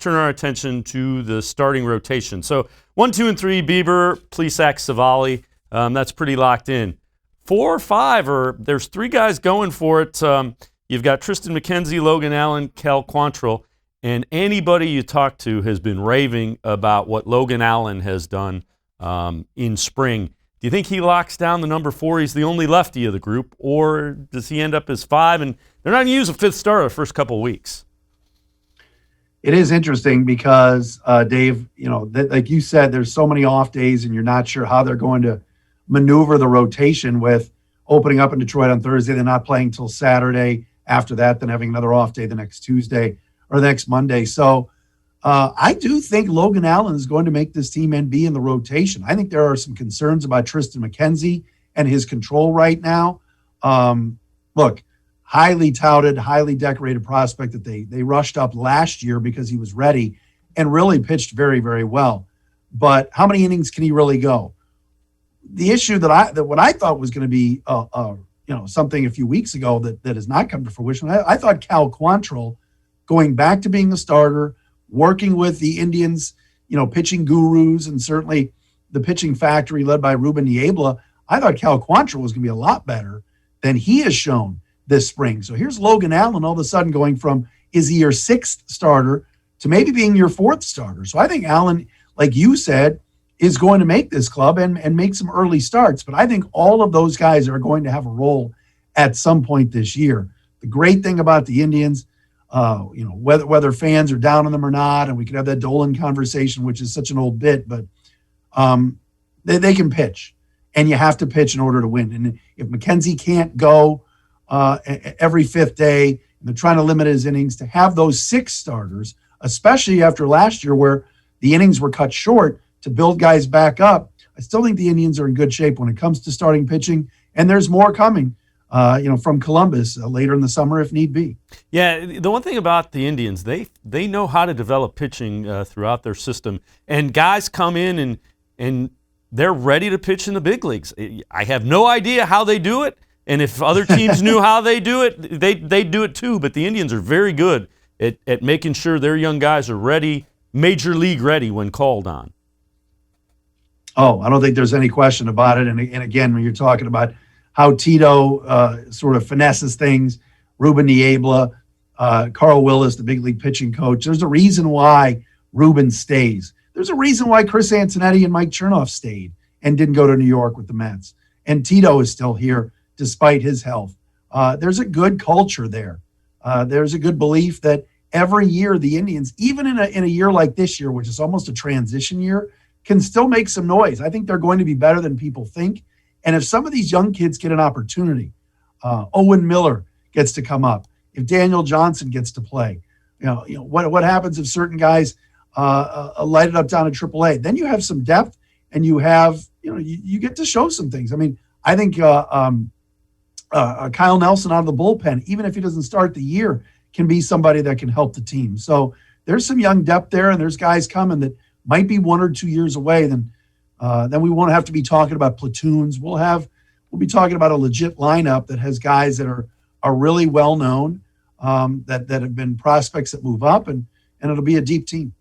turn our attention to the starting rotation. So 1, 2, and 3, Bieber, Plesac, Savali. That's pretty locked in. 4 or 5, there's 3 guys going for it. You've got Triston McKenzie, Logan Allen, Cal Quantrill, and anybody you talk to has been raving about what Logan Allen has done in spring. Do you think he locks down the number 4? He's the only lefty of the group, or does he end up as 5? And they're not going to use a 5th starter the first couple of weeks. It is interesting because, Dave, like you said, there's so many off days, and you're not sure how they're going to maneuver the rotation with opening up in Detroit on Thursday, then not playing till Saturday. After that, then having another off day the next Tuesday or the next Monday. So I do think Logan Allen is going to make this team and be in the rotation. I think there are some concerns about Triston McKenzie and his control right now. Look, highly touted, highly decorated prospect that they rushed up last year because he was ready and really pitched very, very well. But how many innings can he really go? The issue that what I thought was going to be something a few weeks ago that has not come to fruition. I thought Cal Quantrill going back to being a starter, working with the Indians, pitching gurus, and certainly the pitching factory led by Ruben Niebla, I thought Cal Quantrill was going to be a lot better than he has shown this spring. So here's Logan Allen all of a sudden going from, is he your 6th starter to maybe being your 4th starter. So I think Allen, like you said, is going to make this club and make some early starts. But I think all of those guys are going to have a role at some point this year. The great thing about the Indians, whether fans are down on them or not, and we could have that Dolan conversation, which is such an old bit, but they can pitch, and you have to pitch in order to win. And if McKenzie can't go every 5th day, and they're trying to limit his innings, to have those 6 starters, especially after last year where the innings were cut short, to build guys back up, I still think the Indians are in good shape when it comes to starting pitching, and there's more coming, from Columbus later in the summer if need be. Yeah, the one thing about the Indians, they know how to develop pitching throughout their system, and guys come in and they're ready to pitch in the big leagues. I have no idea how they do it, and if other teams knew how they do it, they'd do it too, but the Indians are very good at making sure their young guys are ready, major league ready when called on. Oh, I don't think there's any question about it. And again, when you're talking about how Tito sort of finesses things, Ruben Niebla, Carl Willis, the big league pitching coach, there's a reason why Ruben stays. There's a reason why Chris Antonetti and Mike Chernoff stayed and didn't go to New York with the Mets. And Tito is still here despite his health. There's a good culture there. There's a good belief that every year the Indians, even in a year like this year, which is almost a transition year, can still make some noise. I think they're going to be better than people think. And if some of these young kids get an opportunity, Owen Miller gets to come up, if Daniel Johnson gets to play, what happens if certain guys light it up down at AAA? Then you have some depth, and you have, you get to show some things. I mean, I think Kyle Nelson out of the bullpen, even if he doesn't start the year, can be somebody that can help the team. So there's some young depth there, and there's guys coming that might be 1 or 2 years away. Then we won't have to be talking about platoons. We'll be talking about a legit lineup that has guys that are really well known, that have been prospects that move up, and it'll be a deep team.